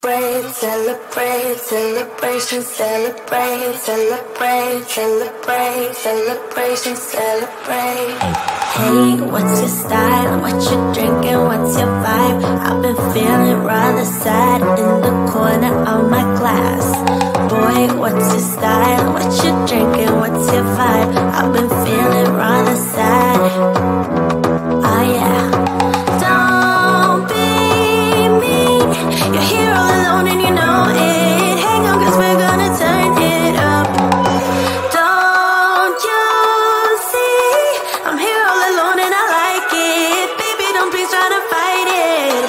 Celebrate, celebration, celebrate, celebrate, celebrate, celebration, celebrate. Hey, what's your style? What you drinking? What's your vibe? I've been feeling rather sad in the corner of my class. Boy, what's your style? What you drinking? What's your vibe? I've been feeling rather sad. Oh yeah. Don't be mean. You're here all alone and you know it. Hang on, 'cause we're gonna turn it up. Don't you see? I'm here all alone and I like it. Baby, don't please try to fight it.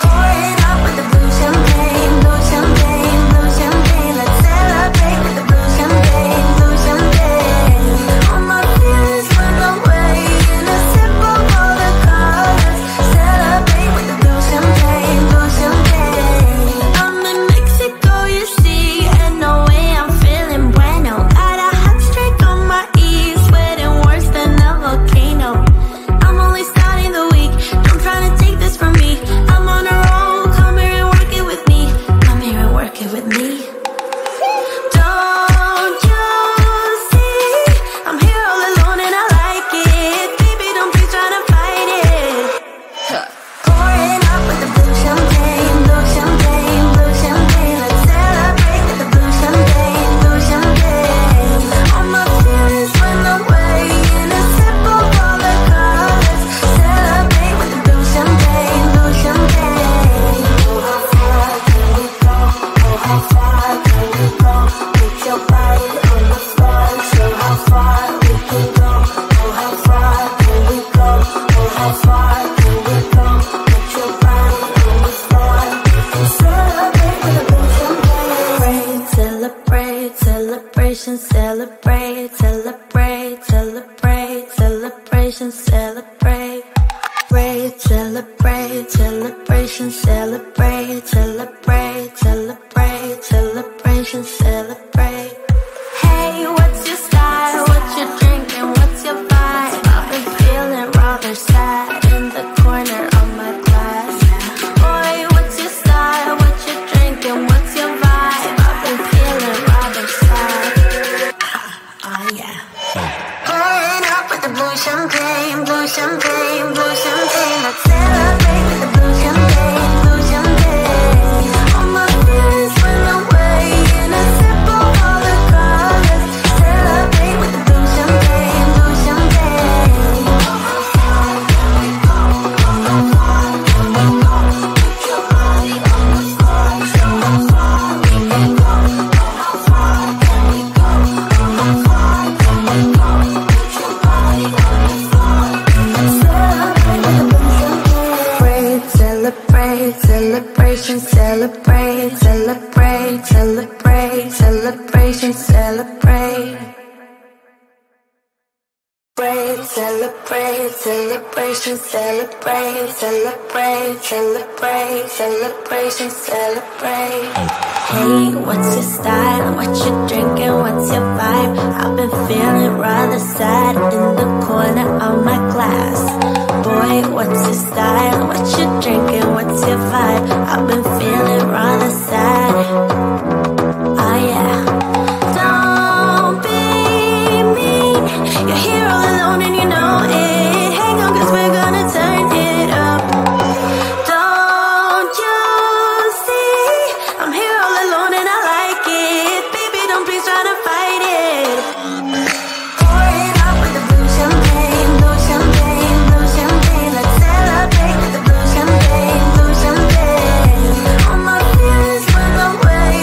Pour it up with the blue champagne, blue champagne, blue champagne. Let's celebrate with the blue champagne, blue champagne. All my feelings run away in a sip of all the colors. Celebrate with the blue champagne, blue champagne. I'm in Mexico, you see, and no way I'm feeling bueno. Got a hot streak on my ears, sweating worse than a volcano. I'm only starting the week, don't try to take this from me. I'm on a roll, come here and work it with me. Come here and work it with me. Don't you see? I'm here all alone and I like it. Baby, don't please try to fight it. Pour it up with the blue champagne, blue champagne, blue champagne. Let's celebrate with the blue champagne, blue champagne. All my feelings went away in a sip of all the colors. Celebrate with the blue champagne, blue champagne. Oh, how far can we go? Oh, how far can we go? Put your body on the floor, show how far we can go. Oh, how far can we go? Oh, how far can we go? Put your body on the floor and celebrate with a blue champagne. Celebrate, celebration, celebrate, celebrate, celebrate, celebration, celebrate. Celebrate, celebration, celebrate, celebrate, celebrate, celebration, celebrate. Hey, what's your style? What you drinking? What's your vibe? I've been feeling rather sad in the corner of my class. Boy, what's your style? What you drinking? What's your vibe? I've been feeling rather sad. Oh yeah. Pouring up with the blue champagne, blue champagne, blue champagne. Let's celebrate with the blue champagne, blue champagne. All my feelings went away in a sip of all the colors. Celebrate with the blue champagne, blue champagne. How far can we go? How far can we go? Put your body on the floor, show how far we can go. How far can we go? How far can we go? Put your body on the floor and celebrate with the blue champagne. Celebrate, celebration, celebrate, celebrate, celebrate, celebration, celebrate. Celebrate, celebration, celebrate, celebrate, celebrate, celebration, celebrate. Hey, what's your style? What you drinking? What's your vibe? I've been feeling rather sad in the corner of my class. Boy, what's your style? What you drinking? What's your vibe? I've been feeling rather sad. Oh yeah. Don't be mean. You're here all alone and you know it. Hang on, 'cause we're gonna turn it up. Don't you see? I'm here all alone and I like it. Baby, don't please try to fight it. Pour it up with the blue champagne, blue champagne, blue champagne. Let's celebrate with the blue champagne, blue champagne. All my feelings went away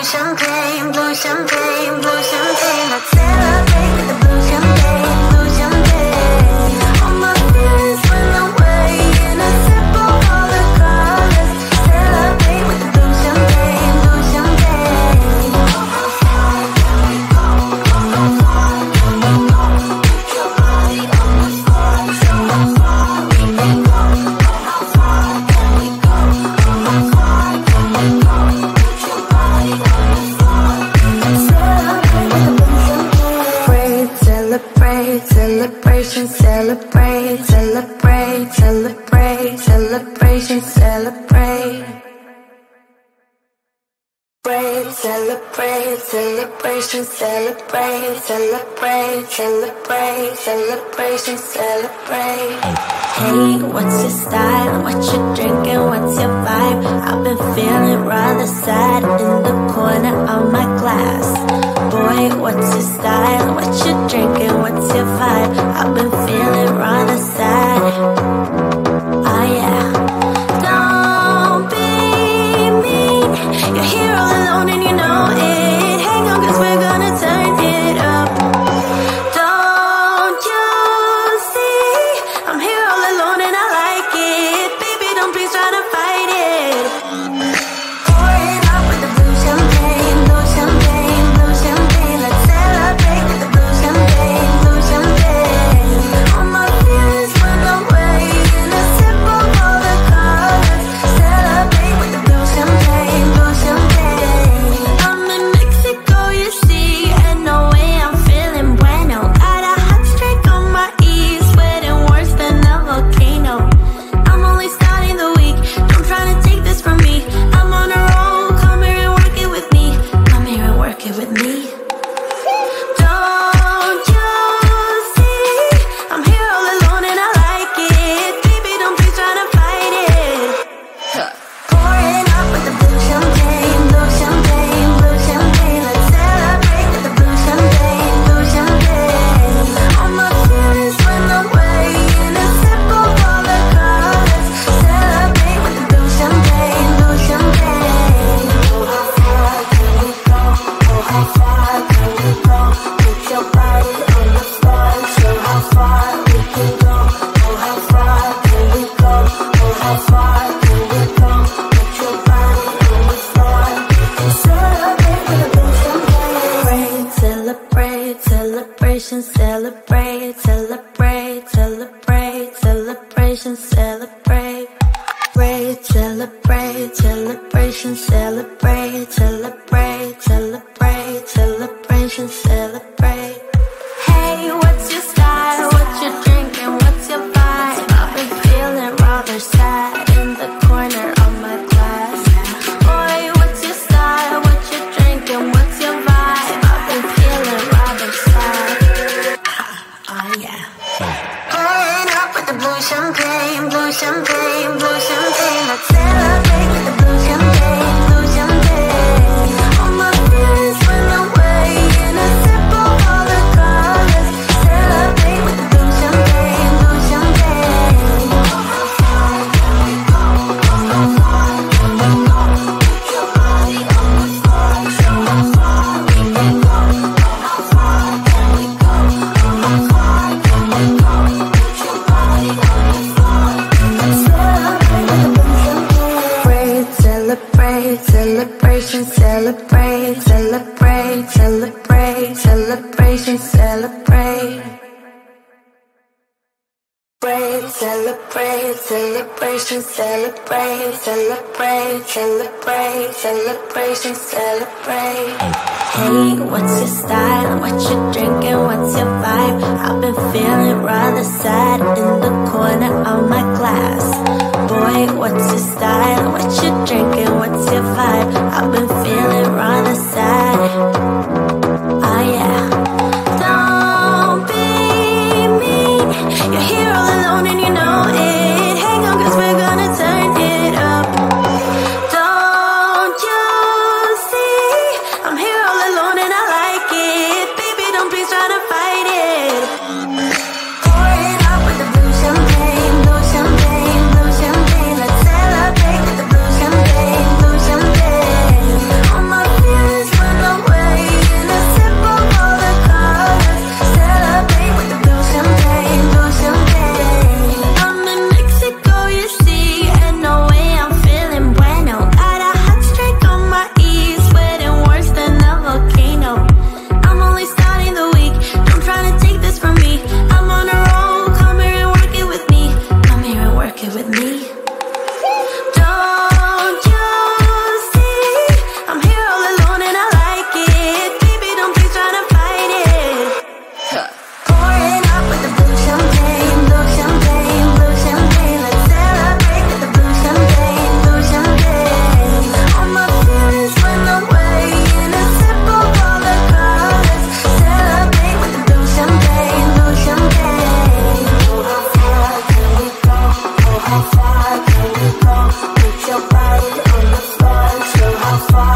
champagne, blue champagne, blue champagne. Let's celebrate with the blue champagne, blue champagne. All my fears went away in a sip of all the colors. Celebrate with the blue champagne, blue champagne. How far can we go? How far can we go? Put your body on the floor. Show how far we can go. How far can we go? How far can we go? Put your body on the floor. Celebrate with the blue champagne. Celebrate, celebration, celebrate, celebrate, celebrate, celebration, celebrate. Celebrate, celebration, celebrate, celebrate, celebrate, celebration, celebrate. Hey, what's your style? What you drinking? What's your vibe? I've been feeling rather sad in the corner of my glass. Boy, what's your style? What you drinking? What's your vibe? I've been feeling rather sad. Oh yeah. Don't be mean. You're here all alone and you know it. Hang on, 'cause we're gonna turn it up. Don't you see? I'm here all alone and I like it. Baby, don't please try to fight it. Pour it up with the blue champagne, blue champagne, blue champagne. Let's celebrate with the blue champagne, blue champagne. All my fears went away in a sip of all the colors. Celebrate with the blue champagne, blue champagne. I'm in Mexico, you see, and no way I'm feeling bueno. Got a hot streak on my E, sweating worse than a volcano. I'm only starting the week, don't try to take this from me. I'm on a roll, come here and work it with me. Come here and work it with me. Don't you see? I'm here all alone and I like it. Baby, don't please try to fight it. Pour it up with the blue champagne, blue champagne, blue champagne. Let's celebrate with the blue champagne, blue champagne. All my fears went away in a sip of all the colors. Celebrate with the blue champagne, blue champagne. Oh, how far can we go? Oh, how far can we go? Put your body on the floor. Show how far we can go. Oh, how far can we go? Oh, how far can we go? Put your body on the floor. Celebrate with the blue champagne. Celebrate, celebration, celebrate, celebrate, celebrate, celebration, celebrate. Celebrate, celebration, celebrate, celebrate, celebrate, celebration, celebrate. Hey, what's your style? What you drinking? What's your vibe? I've been feeling rather sad in the corner of my glass. Boy, what's your style? What you drinking? What's your vibe? I've been feeling rather sad. Oh yeah. Pouring up with the blue champagne, blue champagne, blue champagne. Let's celebrate with the blue champagne, blue champagne. All my fears went away in a sip of all the colors. Celebrate with the blue champagne, blue champagne. How far can we go? How far can we go? Put your body on the floor. Show how far we can go. How far can we go? How far can we go? Put your body on the floor. Celebrate with the blue champagne. Celebrate, celebration, celebrate, celebrate, celebrate, celebration, celebrate. Celebrate, celebration, celebrate, celebrate, celebrate, celebration, celebrate. Hey, what's your style? What you drinking? What's your vibe? I've been feeling rather sad in the corner of my glass. Boy, what's your style? What you drinking? What's your vibe? I've been feeling rather sad. Oh yeah. Don't be mean. You're here all alone and you know it. Hang on, 'cause we're gonna turn it up. Don't you see? I'm here all alone and I like it. Baby, don't please try to fight it. Pour it up with the blue champagne, blue champagne, blue champagne. Let's celebrate with the blue champagne, blue champagne. All my fears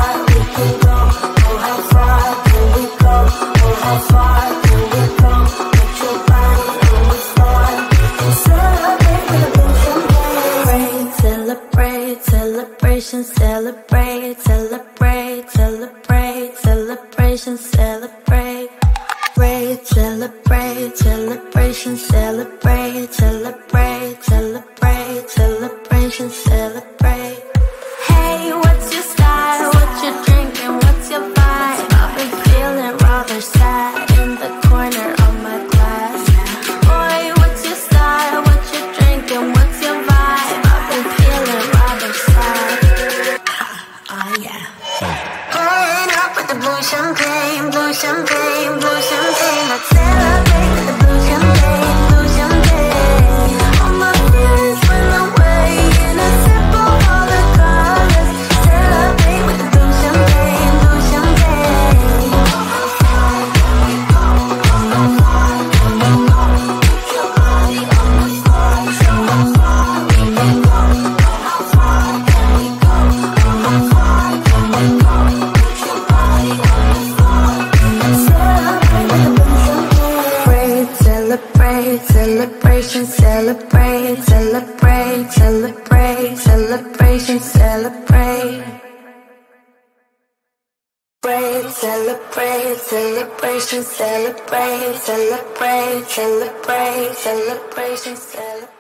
far we can go? Oh, how far can we go? Oh, how far can we go? Put your body on the floor and celebrate with a big champagne. Celebrate, celebration, celebrate, celebrate, celebrate, celebration, celebrate. Celebrate, celebration, celebrate, celebrate, celebrate, celebration, celebrate. Hey, what's your style? What you drinking? What's your vibe? I've been feeling rather sad in the corner of my glass. Boy, what's your style? What you drinking? What's your vibe? I've been feeling rather sad. Oh yeah. Pouring up with the blue champagne, blue champagne, blue champagne. Let's celebrate with the blue champagne, blue champagne. All my feelings went away in a sip of all the colors. Celebrate with the blue champagne, blue champagne. How far can we go? How far can we go? Put your body on the floor. How far we can go? How far can we go? How far can we go? Put your body on the floor and celebrate with the blue champagne. Celebrate, celebration, celebrate, celebrate, celebrate, celebration, celebrate. Celebrate, celebration, celebrate, celebrate, celebrate, celebration, celebrate.